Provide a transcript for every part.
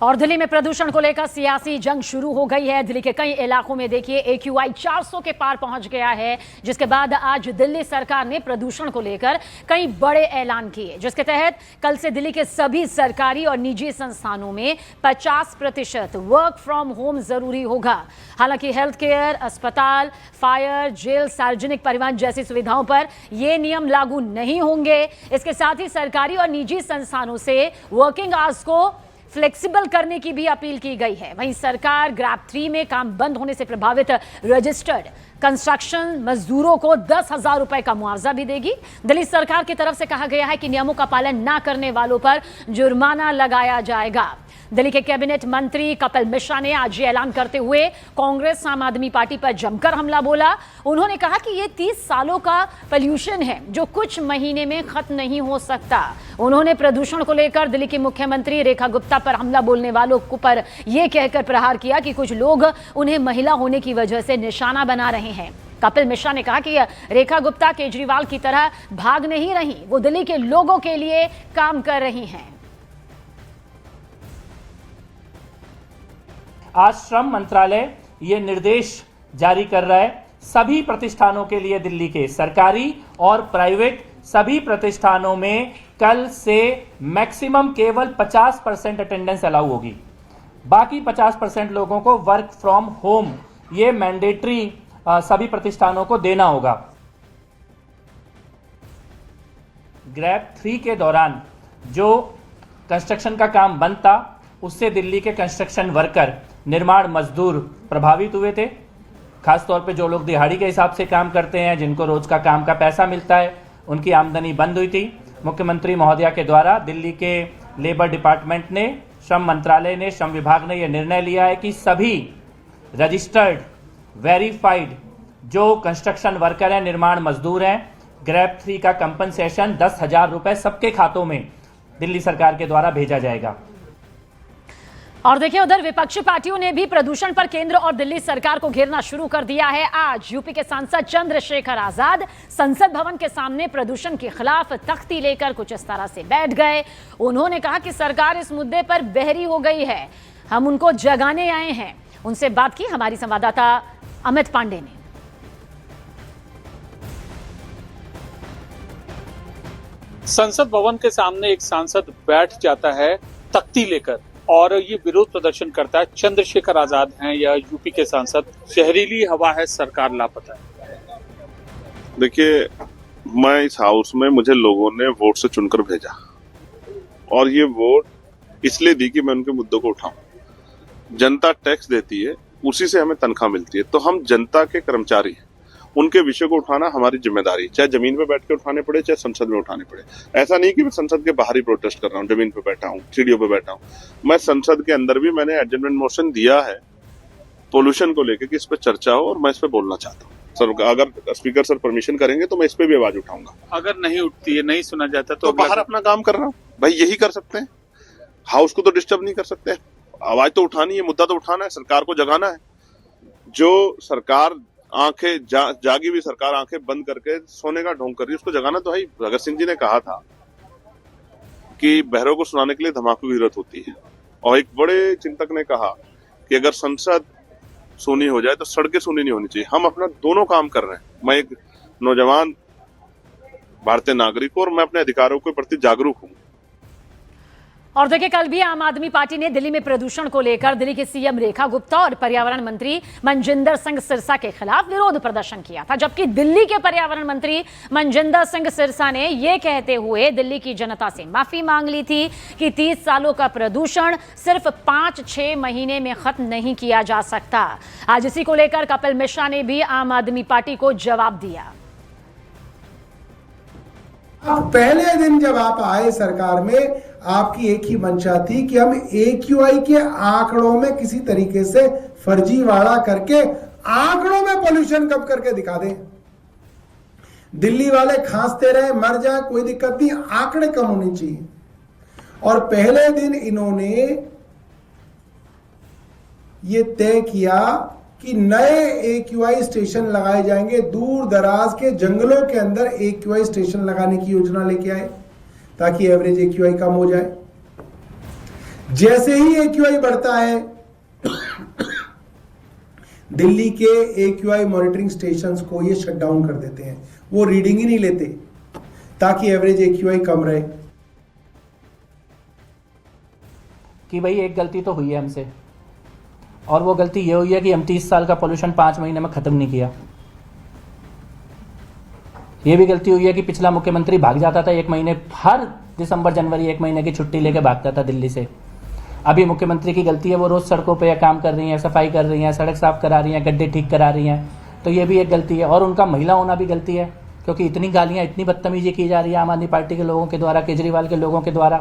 और दिल्ली में प्रदूषण को लेकर सियासी जंग शुरू हो गई है। दिल्ली के कई इलाकों में देखिए AQI 400 के पार पहुंच गया है, जिसके बाद आज दिल्ली सरकार ने प्रदूषण को लेकर कई बड़े ऐलान किए, जिसके तहत कल से दिल्ली के सभी सरकारी और निजी संस्थानों में 50% वर्क फ्रॉम होम जरूरी होगा। हालांकि हेल्थ केयर, अस्पताल, फायर, जेल, सार्वजनिक परिवहन जैसी सुविधाओं पर यह नियम लागू नहीं होंगे। इसके साथ ही सरकारी और निजी संस्थानों से वर्किंग आवर्स को फ्लेक्सिबल करने की भी अपील की गई है। वहीं सरकार ग्रैप 3 में काम बंद होने से प्रभावित रजिस्टर्ड कंस्ट्रक्शन मजदूरों को 10,000 रुपए का मुआवजा भी देगी। दिल्ली सरकार की तरफ से कहा गया है कि नियमों का पालन न करने वालों पर जुर्माना लगाया जाएगा। दिल्ली के कैबिनेट मंत्री कपिल मिश्रा ने आज ये ऐलान करते हुए कांग्रेस आम आदमी पार्टी पर जमकर हमला बोला। उन्होंने कहा कि ये 30 सालों का पोल्यूशन है जो कुछ महीने में खत्म नहीं हो सकता। उन्होंने प्रदूषण को लेकर दिल्ली की मुख्यमंत्री रेखा गुप्ता पर हमला बोलने वालों पर यह कहकर प्रहार किया कि कुछ लोग उन्हें महिला होने की वजह से निशाना बना रहे हैं। कपिल मिश्रा ने कहा कि रेखा गुप्ता केजरीवाल की तरह भाग नहीं रही, वो दिल्ली के लोगों के लिए काम कर रही हैं। आज श्रम मंत्रालय ये निर्देश जारी कर रहा है सभी प्रतिष्ठानों के लिए, दिल्ली के सरकारी और प्राइवेट सभी प्रतिष्ठानों में कल से मैक्सिमम केवल 50% अटेंडेंस अलाउ होगी। बाकी 50% लोगों को वर्क फ्रॉम होम ये मैंडेटरी सभी प्रतिष्ठानों को देना होगा। ग्रैप 3 के दौरान जो कंस्ट्रक्शन का काम बंद था, उससे दिल्ली के कंस्ट्रक्शन वर्कर, निर्माण मजदूर प्रभावित हुए थे। खासतौर पे जो लोग दिहाड़ी के हिसाब से काम करते हैं, जिनको रोज का काम का पैसा मिलता है, उनकी आमदनी बंद हुई थी। मुख्यमंत्री महोदया के द्वारा दिल्ली के लेबर डिपार्टमेंट ने, श्रम मंत्रालय ने, श्रम विभाग ने यह निर्णय लिया है कि सभी रजिस्टर्ड वेरीफाइड जो कंस्ट्रक्शन वर्कर हैं, निर्माण मजदूर हैं, ग्रैप 3 का कंपनसेशन 10,000 रुपए सबके खातों में दिल्ली सरकार के द्वारा भेजा जाएगा। और देखिए, उधर विपक्षी पार्टियों ने भी प्रदूषण पर केंद्र और दिल्ली सरकार को घेरना शुरू कर दिया है। आज यूपी के सांसद चंद्रशेखर आजाद संसद भवन के सामने प्रदूषण के खिलाफ तख्ती लेकर कुछ इस तरह से बैठ गए। उन्होंने कहा कि सरकार इस मुद्दे पर बहरी हो गई है, हम उनको जगाने आए हैं। उनसे बात की हमारी संवाददाता अमित पांडे ने। संसद भवन के सामने एक सांसद बैठ जाता है तख्ती लेकर और ये विरोध प्रदर्शन करता है। चंद्रशेखर आजाद हैं या यूपी के सांसद। जहरीली हवा है, सरकार लापता है। देखिए, मैं इस हाउस में मुझे लोगों ने वोट से चुनकर भेजा और ये वोट इसलिए दी कि मैं उनके मुद्दों को उठाऊं। जनता टैक्स देती है, उसी से हमें तनख्वाह मिलती है, तो हम जनता के कर्मचारी हैं। उनके विषय को उठाना हमारी जिम्मेदारी, चाहे जमीन पे बैठ के उठाने पड़े, चाहे संसद में उठाने पड़े। ऐसा नहीं कि मैं संसद के बाहर ही प्रोटेस्ट कर रहा हूँ, जमीन पे बैठा हूँ, सीढ़ियों पे बैठा हूँ। मैं संसद के अंदर भी मैंने एडजमेंट मोशन दिया है पोल्यूशन को लेकर कि इस पे चर्चा हो, और मैं इस पे बोलना चाहता हूँ। सर, अगर स्पीकर सर परमिशन करेंगे तो मैं इस पे भी आवाज उठाऊंगा। अगर नहीं उठती है, नहीं सुना जाता तो बाहर अपना काम कर रहा हूँ भाई, यही कर सकते हैं। हाउस को तो डिस्टर्ब नहीं कर सकते। आवाज तो उठानी है, मुद्दा तो उठाना है, सरकार को जगाना है। जो सरकार आंखें जागी हुई सरकार आंखें बंद करके सोने का ढोंग कर रही है, उसको जगाना तो है। भगत सिंह जी ने कहा था कि बहरों को सुनाने के लिए धमाकों की जरूरत होती है, और एक बड़े चिंतक ने कहा कि अगर संसद सूनी हो जाए तो सड़कें सूनी नहीं होनी चाहिए। हम अपना दोनों काम कर रहे हैं। मैं एक नौजवान भारतीय नागरिक हूं और मैं अपने अधिकारों के प्रति जागरूक हूं। और देखिए, कल भी आम आदमी पार्टी ने दिल्ली में प्रदूषण को लेकर दिल्ली के सीएम रेखा गुप्ता और पर्यावरण मंत्री मनजिंदर सिंह सिरसा के खिलाफ विरोध प्रदर्शन किया था, जबकि दिल्ली के पर्यावरण मंत्री मनजिंदर सिंह सिरसा ने यह कहते हुए दिल्ली की जनता से माफी मांग ली थी कि 30 सालों का प्रदूषण सिर्फ 5-6 महीने में खत्म नहीं किया जा सकता। आज इसी को लेकर कपिल मिश्रा ने भी आम आदमी पार्टी को जवाब दिया। पहले दिन जब आप आए सरकार में, आपकी एक ही मंशा थी कि हम AQI के आंकड़ों में किसी तरीके से फर्जीवाड़ा करके आंकड़ों में पोल्यूशन कम करके दिखा दें। दिल्ली वाले खांसते रहे, मर जाए, कोई दिक्कत नहीं, आंकड़े कम होने चाहिए। और पहले दिन इन्होंने ये तय किया कि नए AQI स्टेशन लगाए जाएंगे। दूर दराज के जंगलों के अंदर AQI स्टेशन लगाने की योजना लेके आए ताकि एवरेज AQI कम हो जाए। जैसे ही AQI बढ़ता है दिल्ली के AQI मॉनिटरिंग स्टेशंस को ये शट डाउन कर देते हैं, वो रीडिंग ही नहीं लेते ताकि एवरेज AQI कम रहे। कि भाई एक गलती तो हुई है हमसे, और वो गलती ये हुई है कि हम 30 साल का पोल्यूशन 5 महीने में ख़त्म नहीं किया। ये भी गलती हुई है कि पिछला मुख्यमंत्री भाग जाता था 1 महीने, हर दिसंबर जनवरी 1 महीने की छुट्टी लेके भागता था दिल्ली से। अभी मुख्यमंत्री की गलती है, वो रोज़ सड़कों पे काम कर रही हैं, सफाई कर रही हैं, सड़क साफ करा रही हैं, गड्ढे ठीक करा रही हैं, तो ये भी एक गलती है। और उनका महिला होना भी गलती है, क्योंकि इतनी गालियाँ, इतनी बदतमीजी की जा रही है आम आदमी पार्टी के लोगों के द्वारा, केजरीवाल के लोगों के द्वारा,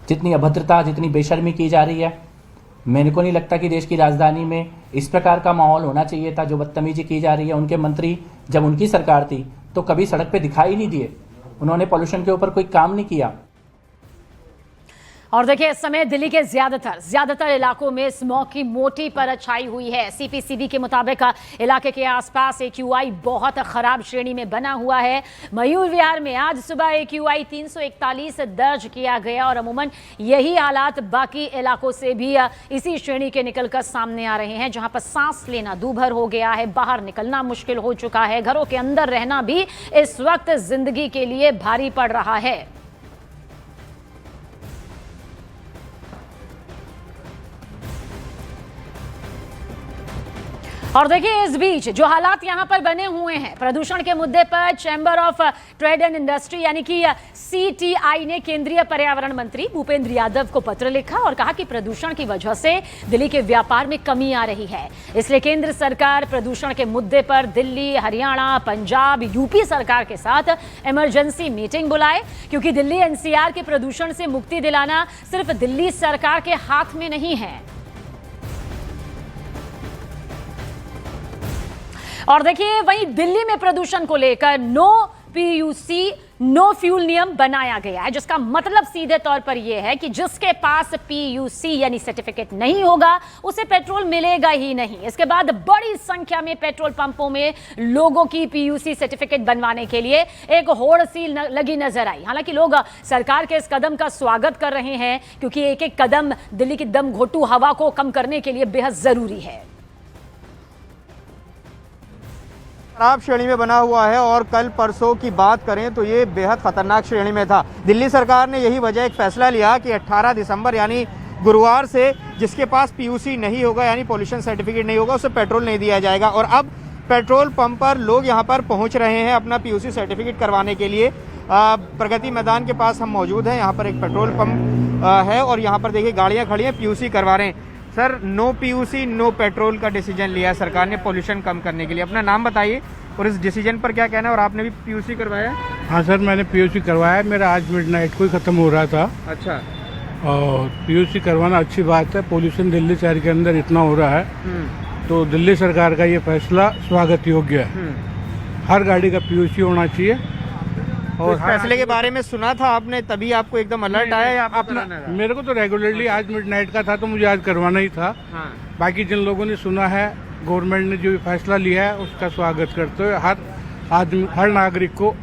जितनी अभद्रता, जितनी बेशर्मी की जा रही है। मेरे को नहीं लगता कि देश की राजधानी में इस प्रकार का माहौल होना चाहिए था, जो बदतमीजी की जा रही है। उनके मंत्री जब उनकी सरकार थी तो कभी सड़क पे दिखाई नहीं दिए, उन्होंने पॉल्यूशन के ऊपर कोई काम नहीं किया। और देखिए, इस समय दिल्ली के ज्यादातर इलाकों में स्मॉग की मोटी परत छाई हुई है। CPCB के मुताबिक इलाके के आसपास AQI बहुत खराब श्रेणी में बना हुआ है। मयूर विहार में आज सुबह AQI 341 दर्ज किया गया और अमूमन यही हालात बाकी इलाकों से भी इसी श्रेणी के निकलकर सामने आ रहे हैं, जहां पर सांस लेना दूभर हो गया है, बाहर निकलना मुश्किल हो चुका है, घरों के अंदर रहना भी इस वक्त जिंदगी के लिए भारी पड़ रहा है। और देखिए, इस बीच जो हालात यहां पर बने हुए हैं प्रदूषण के मुद्दे पर, chamber of trade and industry यानी कि CTI ने केंद्रीय पर्यावरण मंत्री भूपेंद्र यादव को पत्र लिखा और कहा कि प्रदूषण की वजह से दिल्ली के व्यापार में कमी आ रही है। इसलिए केंद्र सरकार प्रदूषण के मुद्दे पर दिल्ली, हरियाणा, पंजाब, UP सरकार के साथ इमरजेंसी मीटिंग बुलाए, क्योंकि दिल्ली NCR के प्रदूषण से मुक्ति दिलाना सिर्फ दिल्ली सरकार के हाथ में नहीं है। और देखिए, वहीं दिल्ली में प्रदूषण को लेकर नो PUC नो फ्यूल नियम बनाया गया है, जिसका मतलब सीधे तौर पर यह है कि जिसके पास PUC यानी सर्टिफिकेट नहीं होगा उसे पेट्रोल मिलेगा ही नहीं। इसके बाद बड़ी संख्या में पेट्रोल पंपों में लोगों की PUC सर्टिफिकेट बनवाने के लिए एक होड़ सी लगी नजर आई। हालांकि लोग सरकार के इस कदम का स्वागत कर रहे हैं, क्योंकि एक एक कदम दिल्ली की दम घोटू हवा को कम करने के लिए बेहद जरूरी है। खराब श्रेणी में बना हुआ है और कल परसों की बात करें तो ये बेहद खतरनाक श्रेणी में था। दिल्ली सरकार ने यही वजह एक फैसला लिया कि 18 दिसंबर यानी गुरुवार से जिसके पास PUC नहीं होगा यानी पोल्यूशन सर्टिफिकेट नहीं होगा उसे पेट्रोल नहीं दिया जाएगा। और अब पेट्रोल पंप पर लोग यहाँ पर पहुँच रहे हैं अपना PUC सर्टिफिकेट करवाने के लिए। प्रगति मैदान के पास हम मौजूद हैं, यहाँ पर एक पेट्रोल पंप है और यहाँ पर देखिए गाड़ियाँ खड़ी हैं, PUC करवा रहे हैं। Sir, no PUC no petrol का डिसीजन लिया है सरकार ने पोल्यूशन कम करने के लिए। अपना नाम बताइए और इस डिसीजन पर क्या कहना है। और आपने भी PUC करवाया? हाँ सर, मैंने PUC करवाया, मेरा आज मिडनाइट को ही ख़त्म हो रहा था। अच्छा। और PUC करवाना अच्छी बात है, पोल्यूशन दिल्ली शहर के अंदर इतना हो रहा है तो दिल्ली सरकार का ये फैसला स्वागत योग्य है। हर गाड़ी का PUC होना चाहिए। और इस फैसले के बारे में सुना था आपने, तभी आपको एकदम अलर्ट आया या अपना? मेरे को तो रेगुलरली आज मिडनाइट का था तो मुझे आज करवाना ही था। हाँ। बाकी जिन लोगों ने सुना है, गवर्नमेंट ने जो फैसला लिया है उसका स्वागत करते हुए हर नागरिक को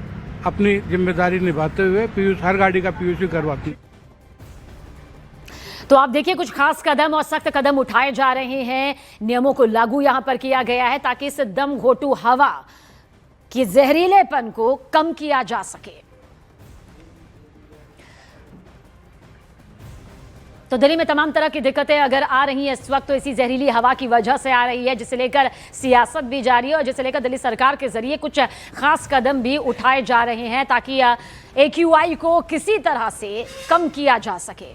अपनी जिम्मेदारी निभाते हुए PUC हर गाड़ी का PUC करवाती। तो आप देखिए, कुछ खास कदम और सख्त कदम उठाए जा रहे हैं, नियमों को लागू यहां पर किया गया है ताकि इस दम घोटू हवा कि जहरीलेपन को कम किया जा सके। तो दिल्ली में तमाम तरह की दिक्कतें अगर आ रही हैं इस वक्त तो इसी जहरीली हवा की वजह से आ रही है, जिसे लेकर सियासत भी जारी है और जिसे लेकर दिल्ली सरकार के जरिए कुछ खास कदम भी उठाए जा रहे हैं ताकि AQI को किसी तरह से कम किया जा सके।